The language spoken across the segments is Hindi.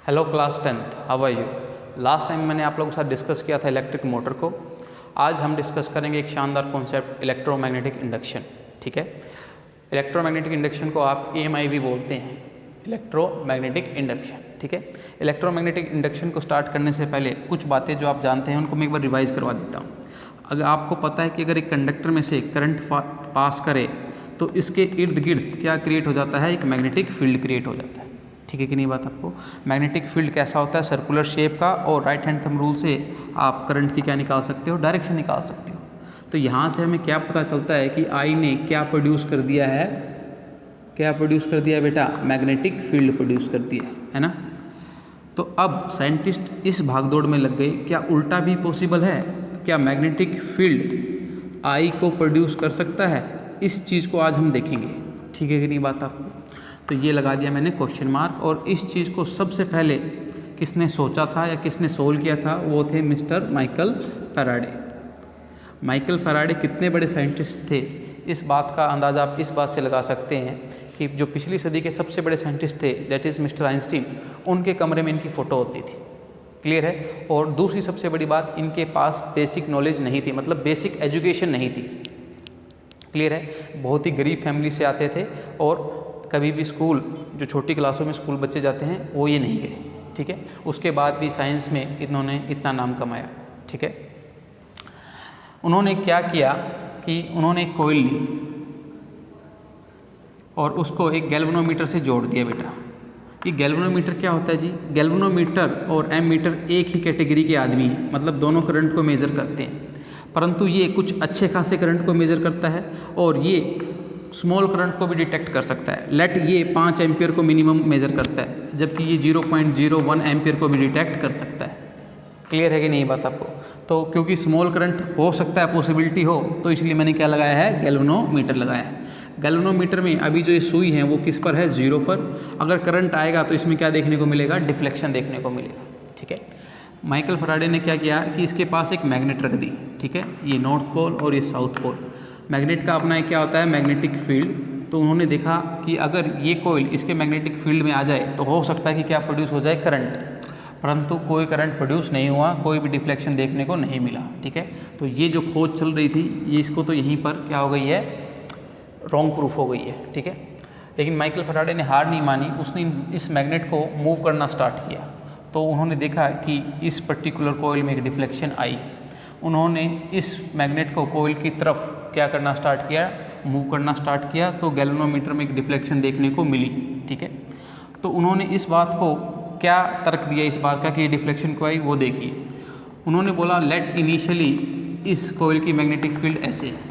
Hello class 10th, how are you. Last time मैंने आप लोगों के साथ डिस्कस किया था इलेक्ट्रिक मोटर को। आज हम डिस्कस करेंगे एक शानदार कॉन्सेप्ट इलेक्ट्रोमैग्नेटिक इंडक्शन। ठीक है, इलेक्ट्रोमैग्नेटिक इंडक्शन को आप EMI भी बोलते हैं, इलेक्ट्रोमैग्नेटिक इंडक्शन। ठीक है, इलेक्ट्रोमैग्नेटिक इंडक्शन को स्टार्ट करने से पहले कुछ बातें जो आप जानते हैं उनको मैं एक बार रिवाइज करवा देता हूँ। अगर आपको पता है कि अगर एक कंडक्टर में से करंट पास करे तो इसके इर्द गिर्द क्या क्रिएट हो जाता है, एक मैग्नेटिक फील्ड क्रिएट हो जाता है। ठीक है कि नहीं बात आपको। मैग्नेटिक फील्ड कैसा होता है, सर्कुलर शेप का, और राइट हैंड थंब रूल से आप करंट की क्या निकाल सकते हो, डायरेक्शन निकाल सकते हो। तो यहाँ से हमें क्या पता चलता है कि आई ने क्या प्रोड्यूस कर दिया है, क्या प्रोड्यूस कर दिया है बेटा, मैग्नेटिक फील्ड प्रोड्यूस कर दिया है ना। तो अब साइंटिस्ट इस भागदौड़ में लग गए, क्या उल्टा भी पॉसिबल है, क्या मैग्नेटिक फील्ड आई को प्रोड्यूस कर सकता है। इस चीज़ को आज हम देखेंगे। ठीक है कि नहीं बात आपको। तो ये लगा दिया मैंने क्वेश्चन मार्क। और इस चीज़ को सबसे पहले किसने सोचा था या किसने सोल्व किया था, वो थे mister Michael Faraday. Michael Faraday कितने बड़े साइंटिस्ट थे, इस बात का अंदाज़ा आप इस बात से लगा सकते हैं कि जो पिछली सदी के सबसे बड़े साइंटिस्ट थे, दैट इज़ मिस्टर आइंस्टीन, उनके कमरे में इनकी फ़ोटो होती थी। क्लियर है। और दूसरी सबसे बड़ी बात, इनके पास बेसिक नॉलेज नहीं थी, मतलब बेसिक एजुकेशन नहीं थी। क्लियर है। बहुत ही गरीब फैमिली से आते थे और कभी भी स्कूल, जो छोटी क्लासों में स्कूल बच्चे जाते हैं, वो ये नहीं गए। ठीक है। उसके बाद भी साइंस में इन्होंने इतना नाम कमाया। ठीक है। उन्होंने क्या किया कि उन्होंने एक कॉइल ली और उसको एक गैल्वेनोमीटर से जोड़ दिया बेटा। ये गैल्वेनोमीटर क्या होता है जी, गैल्वेनोमीटर और एमीटर एक ही कैटेगरी के आदमी हैं, मतलब दोनों करंट को मेज़र करते हैं, परंतु ये कुछ अच्छे खासे करंट को मेज़र करता है और ये स्मॉल करंट को भी डिटेक्ट कर सकता है। लेट ये 5 एम्पियर को मिनिमम मेज़र करता है, जबकि ये 0.01 एम्पियर को भी डिटेक्ट कर सकता है। क्लियर है कि नहीं बात आपको। तो क्योंकि स्मॉल करंट हो सकता है, पॉसिबिलिटी हो, तो इसलिए मैंने क्या लगाया है, गैल्वेनोमीटर लगाया है। गैल्वेनोमीटर में अभी जो ये सुई है वो किस पर है, 0 पर। अगर करंट आएगा तो इसमें क्या देखने को मिलेगा, डिफ्लेक्शन देखने को मिलेगा। ठीक है। माइकल फैराडे ने क्या किया कि इसके पास एक मैग्नेट रख दी। ठीक है, ये नॉर्थ पोल और ये साउथ पोल। मैग्नेट का अपना एक क्या होता है, मैग्नेटिक फील्ड। तो उन्होंने देखा कि अगर ये कोइल इसके मैग्नेटिक फील्ड में आ जाए तो हो सकता है कि क्या प्रोड्यूस हो जाए, करंट। परंतु कोई करंट प्रोड्यूस नहीं हुआ, कोई भी डिफ्लेक्शन देखने को नहीं मिला। ठीक है। तो ये जो खोज चल रही थी, ये इसको तो यहीं पर क्या हो गई है, रॉन्ग प्रूफ हो गई है। ठीक है। लेकिन माइकल फैराडे ने हार नहीं मानी, उसने इस मैग्नेट को मूव करना स्टार्ट किया। तो उन्होंने देखा कि इस पर्टिकुलर कोइल में एक डिफ्लेक्शन आई। उन्होंने इस मैग्नेट को कोइल की तरफ क्या करना स्टार्ट किया, मूव करना स्टार्ट किया, तो गैल्वेनोमीटर में एक डिफ्लेक्शन देखने को मिली। ठीक है। तो उन्होंने इस बात को क्या तर्क दिया इस बात का कि ये डिफ्लेक्शन को आई, वो देखिए। उन्होंने बोला लेट इनिशियली इस कोइल की मैग्नेटिक फील्ड ऐसे है।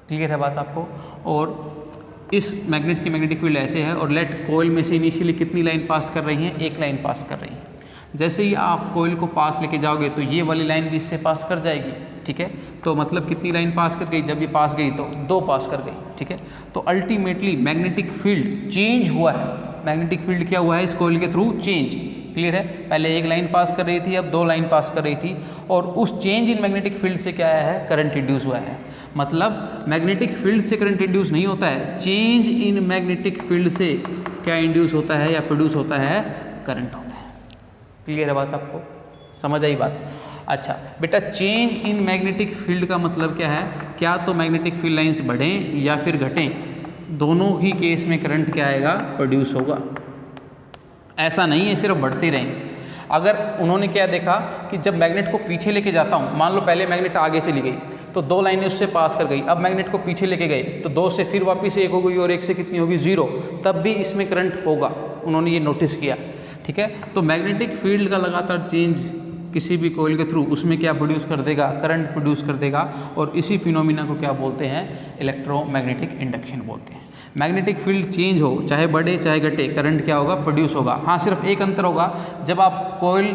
क्लियर है बात आपको। और इस मैग्नेट की मैग्नेटिक फील्ड ऐसे है और लेट कोइल में से इनिशियली कितनी लाइन पास कर रही हैं, एक लाइन पास कर रही है। जैसे ही आप कोइल को पास लेके जाओगे तो ये वाली लाइन भी इससे पास कर जाएगी। ठीक है। तो मतलब कितनी लाइन पास कर गई, जब ये पास गई तो 2 पास कर गई। ठीक है। तो अल्टीमेटली मैग्नेटिक फील्ड चेंज हुआ है। मैग्नेटिक फील्ड क्या हुआ है, इस कोइल के थ्रू चेंज। क्लियर है। पहले एक लाइन पास कर रही थी, अब 2 लाइन पास कर रही थी, और उस चेंज इन मैग्नेटिक फील्ड से क्या आया है, करंट इंड्यूस हुआ है। मतलब मैग्नेटिक फील्ड से करंट इंड्यूस नहीं होता है, चेंज इन मैग्नेटिक फील्ड से क्या इंड्यूस होता है या प्रोड्यूस होता है, करंट होता है। क्लियर है बात आपको, समझ आई बात। अच्छा बेटा, चेंज इन मैग्नेटिक फील्ड का मतलब क्या है, क्या तो मैग्नेटिक फील्ड लाइंस बढ़ें या फिर घटें, दोनों ही केस में करंट क्या आएगा, प्रोड्यूस होगा। ऐसा नहीं है सिर्फ बढ़ते रहें। अगर उन्होंने क्या देखा कि जब मैग्नेट को पीछे लेके जाता हूँ, मान लो पहले मैग्नेट आगे चली गई तो 2 लाइनें उससे पास कर गई, अब मैग्नेट को पीछे लेके गए तो 2 से फिर वापस 1 हो गई और 1 से कितनी होगी, 0, तब भी इसमें करंट होगा। उन्होंने ये नोटिस किया। ठीक है। तो मैग्नेटिक फील्ड का लगातार चेंज किसी भी कोइल के थ्रू उसमें क्या प्रोड्यूस कर देगा, करंट प्रोड्यूस कर देगा, और इसी फिनोमिना को क्या बोलते हैं, इलेक्ट्रोमैग्नेटिक इंडक्शन बोलते हैं। मैग्नेटिक फील्ड चेंज हो, चाहे बढ़े चाहे घटे, करंट क्या होगा, प्रोड्यूस होगा। हाँ, सिर्फ एक अंतर होगा, जब आप कोइल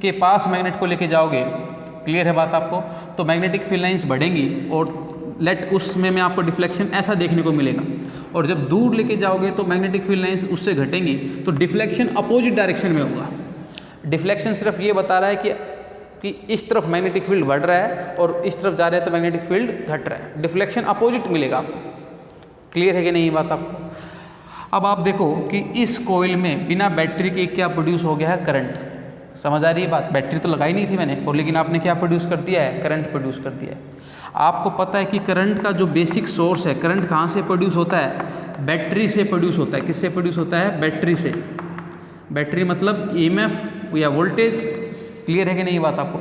के पास मैग्नेट को लेके जाओगे, क्लियर है बात आपको, तो मैग्नेटिक फील्ड लाइंस बढ़ेंगी और लेट उसमें में आपको डिफ्लेक्शन ऐसा देखने को मिलेगा, और जब दूर लेके जाओगे तो मैग्नेटिक फील्ड लाइंस उससे घटेंगी, तो डिफ्लेक्शन अपोजिट डायरेक्शन में होगा। डिफ्लेक्शन सिर्फ ये बता रहा है कि इस तरफ मैग्नेटिक फील्ड बढ़ रहा है और इस तरफ जा रहा है तो मैग्नेटिक फील्ड घट रहा है। डिफ्लेक्शन अपोजिट मिलेगा आपको। क्लियर है कि नहीं बात आपको। अब आप देखो कि इस कोयल में बिना बैटरी के क्या प्रोड्यूस हो गया है, करंट। समझ आ रही है बात? बैटरी तो लगाई नहीं थी मैंने, और लेकिन आपने क्या प्रोड्यूस कर दिया है, करंट प्रोड्यूस कर दिया है। आपको पता है कि करंट का जो बेसिक सोर्स है, करंट कहाँ से प्रोड्यूस होता है, बैटरी से प्रोड्यूस होता है। किससे प्रोड्यूस होता है, बैटरी से। बैटरी मतलब ईएमएफ या वोल्टेज। क्लियर है कि नहीं बात आपको?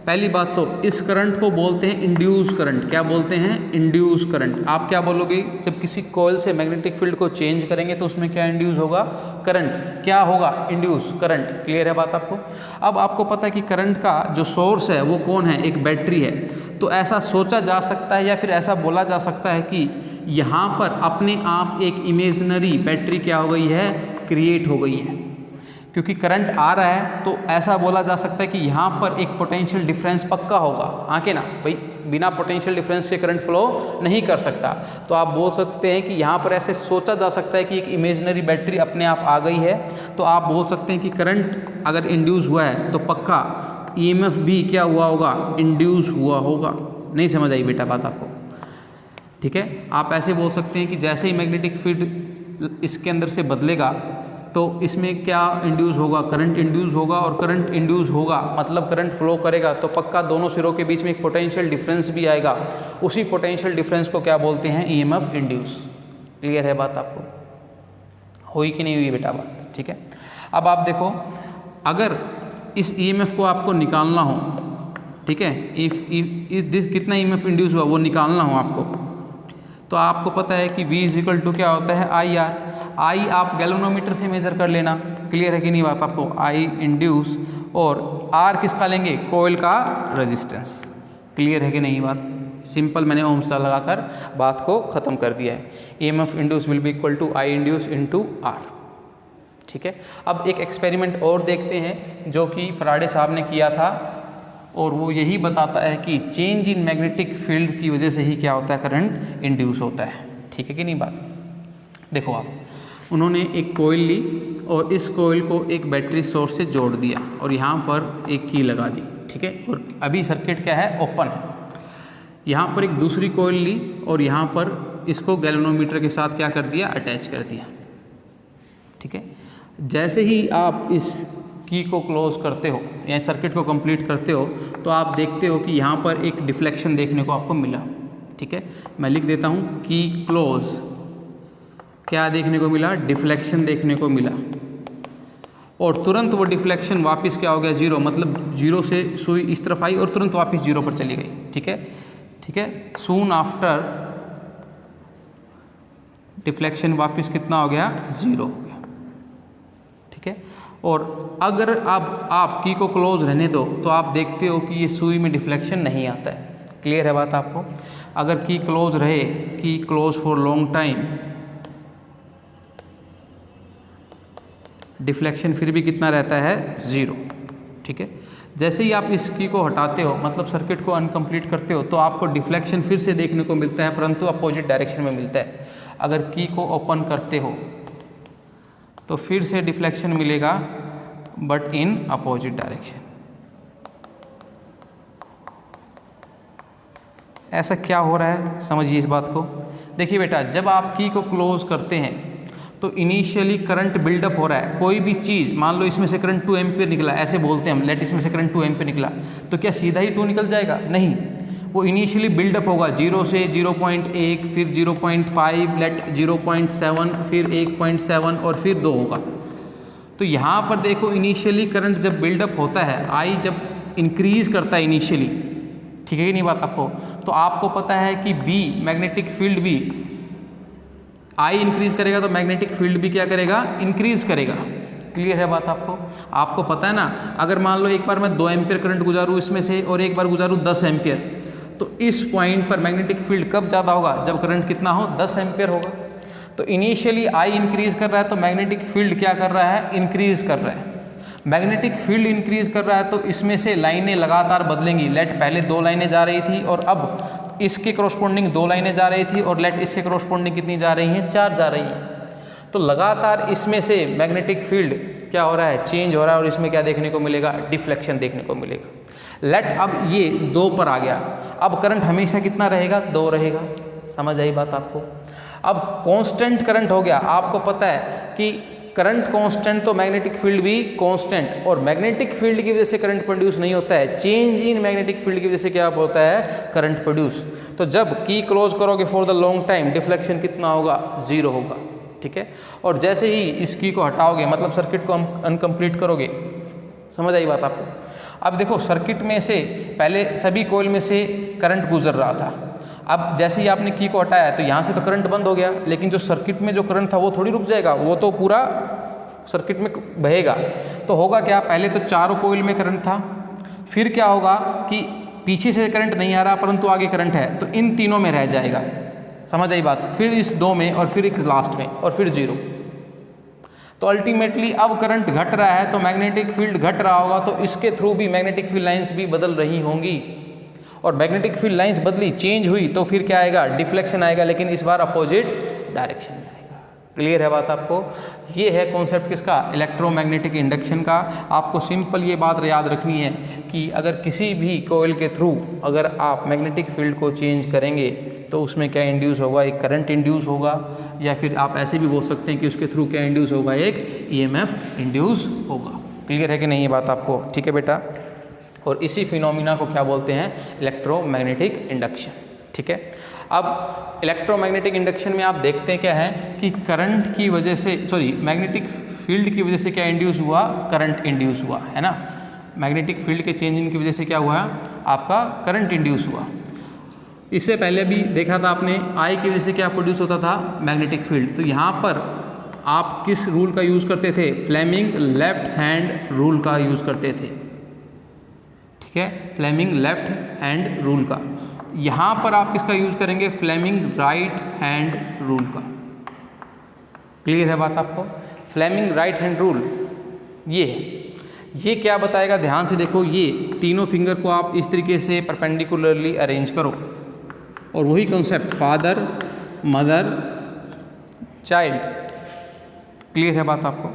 पहली बात तो इस करंट को बोलते हैं इंड्यूस करंट। क्या बोलते हैं, इंड्यूस करंट। आप क्या बोलोगे, जब किसी कॉइल से मैग्नेटिक फील्ड को चेंज करेंगे तो उसमें क्या इंड्यूस होगा, करंट। क्या होगा, इंड्यूस करंट। क्लियर है बात आपको? अब आपको पता है कि करंट का जो सोर्स है वो कौन है, एक बैटरी है। तो ऐसा सोचा जा सकता है या फिर ऐसा बोला जा सकता है कि यहाँ पर अपने आप एक इमेजिनरी बैटरी क्या हो गई है, क्रिएट हो गई है। क्योंकि करंट आ रहा है तो ऐसा बोला जा सकता है कि यहाँ पर एक पोटेंशियल डिफरेंस पक्का होगा। हाँ के ना भाई, बिना पोटेंशियल डिफरेंस के करंट फ्लो नहीं कर सकता। तो आप बोल सकते हैं कि यहाँ पर ऐसे सोचा जा सकता है कि एक इमेजिनरी बैटरी अपने आप आ गई है। तो आप बोल सकते हैं कि करंट अगर इंड्यूस हुआ है तो पक्का ईएमएफ भी क्या हुआ होगा, इंड्यूस हुआ होगा। नहीं समझ आई बेटा बात आपको? ठीक है, आप ऐसे बोल सकते हैं कि जैसे ही मैग्नेटिक फील्ड इसके अंदर से बदलेगा तो इसमें क्या इंड्यूस होगा, करंट इंड्यूस होगा। और करंट इंड्यूस होगा मतलब करंट फ्लो करेगा तो पक्का दोनों सिरों के बीच में एक पोटेंशियल डिफरेंस भी आएगा। उसी पोटेंशियल डिफरेंस को क्या बोलते हैं, ईएमएफ इंड्यूस। क्लियर है बात आपको? हुई कि नहीं हुई बेटा बात? ठीक है, अब आप देखो, अगर इस ईएमएफ को आपको निकालना हो, ठीक है, इफ दिस कितना ईएमएफ इंड्यूस हुआ वो निकालना हो आपको, तो आपको पता है कि V = क्या होता है, IR। आई आप गैल्वेनोमीटर से मेजर कर लेना। क्लियर है कि नहीं बात आपको? आई इंड्यूस और R किसका लेंगे, कोयल का रेजिस्टेंस। क्लियर है कि नहीं बात? सिंपल, मैंने ओम्स लॉ लगाकर बात को ख़त्म कर दिया है। EMF induce will be equal to I induce into R। ठीक है, अब एक एक्सपेरिमेंट और देखते हैं जो कि फराडे साहब ने किया था, और वो यही बताता है कि चेंज इन मैग्नेटिक फील्ड की वजह से ही क्या होता है, करंट इंड्यूस होता है। ठीक है कि नहीं बात? देखो आप, उन्होंने एक कोयल ली और इस कोयल को एक बैटरी सोर्स से जोड़ दिया और यहाँ पर एक की लगा दी। ठीक है, और अभी सर्किट क्या है, ओपन है। यहाँ पर एक दूसरी कोयल ली और यहाँ पर इसको गैल्वेनोमीटर के साथ क्या कर दिया, अटैच कर दिया। ठीक है, जैसे ही आप इस की को क्लोज करते हो या सर्किट को कंप्लीट करते हो तो आप देखते हो कि यहाँ पर एक डिफ्लेक्शन देखने को आपको मिला। ठीक है, मैं लिख देता हूँ, की क्लोज, क्या देखने को मिला, डिफ्लेक्शन देखने को मिला। और तुरंत वो डिफ्लेक्शन वापस क्या हो गया, जीरो। मतलब जीरो से सुई इस तरफ आई और तुरंत वापस जीरो पर चली गई। ठीक है, ठीक है, सून आफ्टर डिफ्लेक्शन वापस कितना हो गया, जीरो हो गया। ठीक है, और अगर अब आप की को क्लोज रहने दो तो आप देखते हो कि ये सुई में डिफ्लेक्शन नहीं आता है। क्लियर है बात आपको? अगर की क्लोज रहे, की close for long time, deflection फिर भी कितना रहता है, ज़ीरो। ठीक है, जैसे ही आप इस की को हटाते हो, मतलब सर्किट को अनकम्प्लीट करते हो, तो आपको डिफ्लेक्शन फिर से देखने को मिलता है, परंतु अपोजिट डायरेक्शन में मिलता है। अगर की को ओपन करते हो तो फिर से डिफ्लेक्शन मिलेगा, बट इन अपोजिट डायरेक्शन। ऐसा क्या हो रहा है, समझिए इस बात को। देखिए बेटा, जब आप की को क्लोज करते हैं तो इनिशियली करंट बिल्डअप हो रहा है। कोई भी चीज़, मान लो इसमें से करंट 2 एम्पियर निकला, ऐसे बोलते हैं हम, लेट इसमें से करंट 2 एम्पियर निकला, तो क्या सीधा ही 2 निकल जाएगा? नहीं, वो इनिशियली बिल्डअप होगा, 0 से 0.1, फिर 0.5, लेट 0.7, फिर 1.7 और फिर 2 होगा। तो यहाँ पर देखो, इनिशियली करंट जब बिल्डअप होता है, आई जब इंक्रीज करता है इनिशियली, ठीक है कि नहीं बात आपको, तो आपको पता है कि बी मैग्नेटिक फील्ड भी, आई इंक्रीज करेगा तो मैग्नेटिक फील्ड भी क्या करेगा, इंक्रीज करेगा। क्लियर है बात आपको? आपको पता है ना, अगर मान लो एक बार मैं 2 एम्पियर करंट गुजारूँ इसमें से और एक बार गुजारूँ 10 एम्पियर, तो इस पॉइंट पर मैग्नेटिक फील्ड कब ज़्यादा होगा, जब करंट कितना हो, 10 एम्पियर होगा। तो इनिशियली आई इंक्रीज कर रहा है तो मैग्नेटिक फील्ड क्या कर रहा है, इंक्रीज कर रहा है। मैग्नेटिक फील्ड इंक्रीज कर रहा है तो इसमें से लाइनें लगातार बदलेंगी। लेट पहले 2 लाइनें जा रही थी और अब इसके करस्पॉन्डिंग 2 लाइनें जा रही थी, और लेट इसके करस्पॉन्डिंग कितनी जा रही हैं, 4 जा रही हैं। तो लगातार इसमें से मैग्नेटिक फील्ड क्या हो रहा है, चेंज हो रहा है, और इसमें क्या देखने को मिलेगा, डिफ्लेक्शन देखने को मिलेगा। लेट अब ये 2 पर आ गया, अब करंट हमेशा कितना रहेगा, 2 रहेगा। समझ आई बात आपको? अब कांस्टेंट करंट हो गया, आपको पता है कि करंट कांस्टेंट तो मैग्नेटिक फील्ड भी कांस्टेंट, और मैग्नेटिक फील्ड की वजह से करंट प्रोड्यूस नहीं होता है, चेंज इन मैग्नेटिक फील्ड की वजह से क्या होता है, करंट प्रोड्यूस। तो जब की क्लोज करोगे for the long time, deflection कितना होगा, 0 होगा, ठीक है। और जैसे ही इस की को हटाओगे, मतलब सर्किट को अनकम्प्लीट करोगे, समझ आई बात आपको। अब देखो सर्किट में से पहले सभी कॉइल में से करंट गुजर रहा था, अब जैसे ही आपने की को हटाया तो यहाँ से तो करंट बंद हो गया, लेकिन जो सर्किट में जो करंट था वो थोड़ी रुक जाएगा, वो तो पूरा सर्किट में बहेगा। तो होगा क्या, पहले तो चारों कॉइल में करंट था, फिर क्या होगा कि पीछे से करंट नहीं आ रहा परंतु आगे करंट है, तो इन तीनों में रह जाएगा, समझ आई बात, फिर इस 2 में और फिर एक लास्ट में और फिर 0। तो अल्टीमेटली अब करंट घट रहा है तो मैग्नेटिक फील्ड घट रहा होगा, तो इसके थ्रू भी मैग्नेटिक फील्ड लाइंस भी बदल रही होंगी, और मैग्नेटिक फील्ड लाइंस बदली, चेंज हुई, तो फिर क्या आएगा, डिफ्लेक्शन आएगा, लेकिन इस बार अपोजिट डायरेक्शन में आएगा। क्लियर है बात आपको। ये है कॉन्सेप्ट किसका, इलेक्ट्रोमैग्नेटिक इंडक्शन का। आपको सिंपल ये बात याद रखनी है कि अगर किसी भी कॉइल के थ्रू अगर आप मैग्नेटिक फील्ड को चेंज करेंगे तो उसमें क्या इंड्यूस होगा, एक करंट इंड्यूस होगा, या फिर आप ऐसे भी बोल सकते हैं कि उसके थ्रू क्या इंड्यूस होगा, एक ईएमएफ इंड्यूस होगा। क्लियर है कि नहीं ये बात आपको, ठीक है बेटा। और इसी फिनोमिना को क्या बोलते हैं, इलेक्ट्रोमैग्नेटिक इंडक्शन, ठीक है। अब इलेक्ट्रोमैग्नेटिक इंडक्शन में आप देखते हैं क्या है कि करंट की वजह से, मैग्नेटिक फील्ड की वजह से क्या इंड्यूस हुआ, करंट इंड्यूस हुआ, है ना। मैग्नेटिक फील्ड के चेंजिंग की वजह से क्या हुआ, आपका करंट इंड्यूस हुआ। इससे पहले भी देखा था आपने, आई की वजह से क्या प्रोड्यूस होता था, मैग्नेटिक फील्ड। तो यहाँ पर आप किस रूल का यूज़ करते थे, फ्लेमिंग लेफ्ट हैंड रूल का यूज़ करते थे, ठीक है, फ्लेमिंग लेफ्ट हैंड रूल का। यहाँ पर आप किसका यूज़ करेंगे, फ्लेमिंग राइट हैंड रूल का। क्लियर है बात आपको। फ्लेमिंग राइट हैंड रूल ये क्या बताएगा, ध्यान से देखो, ये तीनों फिंगर को आप इस तरीके से परपेंडिकुलरली अरेंज करो, और वही concept father mother child. Clear है बात आपको,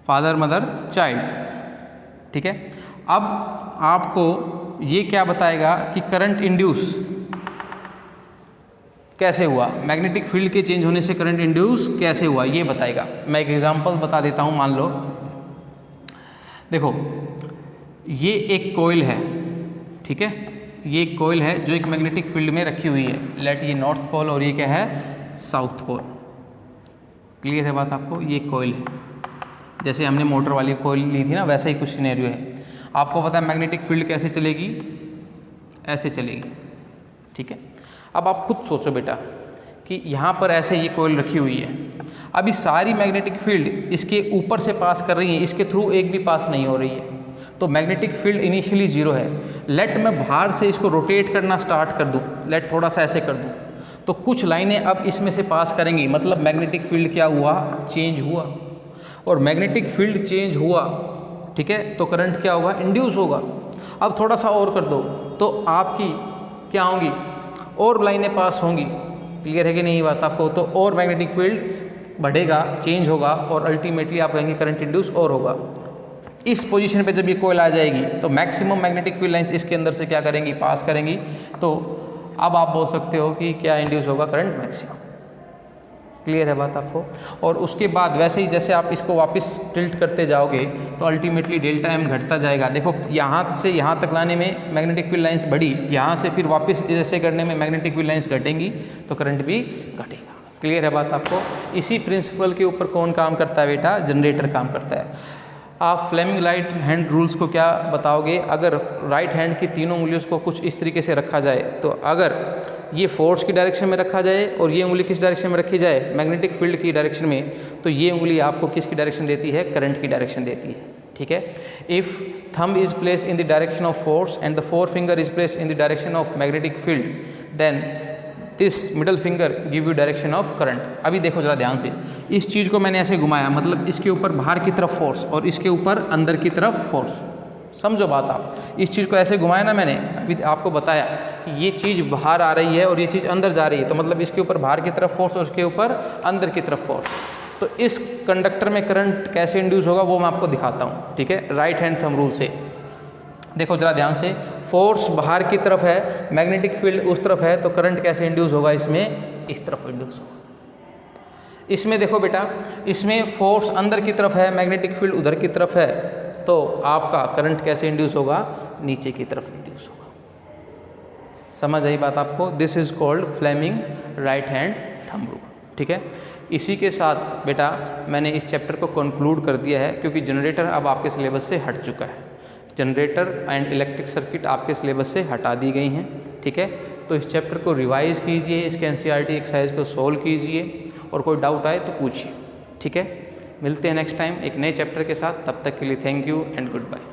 फादर मदर चाइल्ड, ठीक है। अब आपको ये क्या बताएगा कि करंट इंड्यूस कैसे हुआ, मैग्नेटिक फील्ड के चेंज होने से करंट इंड्यूस कैसे हुआ, ये बताएगा। मैं एक एग्जांपल बता देता हूँ। मान लो, देखो ये एक कॉइल है, ठीक है, ये एक कॉइल है जो एक मैग्नेटिक फील्ड में रखी हुई है। लेट ये नॉर्थ पोल और ये क्या है, साउथ पोल। क्लियर है बात आपको। ये कॉइल है, जैसे हमने मोटर वाली कॉइल ली थी ना, वैसा ही कुछ सिनेरियो है। आपको पता है मैग्नेटिक फील्ड कैसे चलेगी, ऐसे चलेगी, ठीक है। अब आप खुद सोचो बेटा कि यहाँ पर ऐसे ये कॉइल रखी हुई है, अभी सारी मैग्नेटिक फील्ड इसके ऊपर से पास कर रही है, इसके थ्रू एक भी पास नहीं हो रही है, तो मैग्नेटिक फील्ड इनिशियली 0 है। लेट मैं बाहर से इसको रोटेट करना स्टार्ट कर दूँ, लेट थोड़ा सा ऐसे कर दूँ, तो कुछ लाइनें अब इसमें से पास करेंगी, मतलब मैग्नेटिक फील्ड क्या हुआ, चेंज हुआ। और मैग्नेटिक फील्ड चेंज हुआ, ठीक है, तो करंट क्या होगा, इंड्यूस होगा। अब थोड़ा सा और कर दो तो आपकी क्या होंगी, और लाइनें पास होंगी। क्लियर है कि नहीं बात आपको। तो और मैग्नेटिक फील्ड बढ़ेगा, चेंज होगा, और अल्टीमेटली आप कहेंगे करंट इंड्यूस और होगा। इस पोजीशन पे जब ये कॉइल आ जाएगी तो मैक्सिमम मैग्नेटिक फील्ड लाइंस इसके अंदर से क्या करेंगी, पास करेंगी। तो अब आप बोल सकते हो कि क्या इंड्यूस होगा, करंट मैक्सिमम। क्लियर है बात आपको। और उसके बाद वैसे ही जैसे आप इसको वापस टिल्ट करते जाओगे तो अल्टीमेटली डेल्टा एम घटता जाएगा। देखो यहाँ से यहाँ तक लाने में मैग्नेटिक फील्ड लाइंस बढ़ी, यहाँ से फिर वापस ऐसे करने में मैग्नेटिक फील्ड लाइंस घटेंगी, तो करंट भी घटेगा। क्लियर है बात आपको। इसी प्रिंसिपल के ऊपर कौन काम करता है बेटा, जनरेटर काम करता है। आप फ्लेमिंग राइट हैंड रूल्स को क्या बताओगे, अगर राइट हैंड की तीनों उंगलियों को कुछ इस तरीके से रखा जाए, तो अगर ये फोर्स की डायरेक्शन में रखा जाए और ये उंगली किस डायरेक्शन में रखी जाए, मैग्नेटिक फील्ड की डायरेक्शन में, तो ये उंगली आपको किसकी डायरेक्शन देती है, करंट की डायरेक्शन देती है। ठीक है। If thumb is place in the direction of force and the four finger is place in the direction of magnetic field, then this middle finger give you direction of current. अभी देखो जरा ध्यान से, इस चीज़ को मैंने ऐसे घुमाया, मतलब इसके ऊपर बाहर की तरफ फोर्स और इसके ऊपर अंदर की तरफ फोर्स। समझो बात आप, इस चीज़ को ऐसे घुमाया ना मैंने, अभी आपको बताया कि ये चीज़ बाहर आ रही है और ये चीज़ अंदर जा रही है, तो मतलब इसके ऊपर बाहर की तरफ फोर्स और इसके ऊपर अंदर की तरफ फोर्स। तो इस कंडक्टर में करंट कैसे इंड्यूस होगा वो मैं आपको दिखाता हूँ। ठीक है, राइट हैंड थंब रूल से। देखो ज़रा ध्यान से, फोर्स बाहर की तरफ है, मैग्नेटिक फील्ड उस तरफ है, तो करंट कैसे इंड्यूस होगा इसमें, इस तरफ इंड्यूस होगा। इसमें देखो बेटा, इसमें फोर्स अंदर की तरफ है, मैग्नेटिक फील्ड उधर की तरफ है, तो आपका करंट कैसे इंड्यूस होगा, नीचे की तरफ इंड्यूस होगा। समझ आई बात आपको? This is called Fleming right hand thumb rule. ठीक है, इसी के साथ बेटा मैंने इस चैप्टर को कंक्लूड कर दिया है, क्योंकि जनरेटर अब आपके सिलेबस से हट चुका है। जनरेटर एंड इलेक्ट्रिक सर्किट आपके सिलेबस से हटा दी गई हैं। ठीक है, तो इस चैप्टर को रिवाइज कीजिए, इसके एनसीईआरटी एक्सरसाइज को सोल्व कीजिए, और कोई डाउट आए तो पूछिए। ठीक है, मिलते हैं नेक्स्ट टाइम एक नए चैप्टर के साथ। तब तक के लिए thank you and good bye.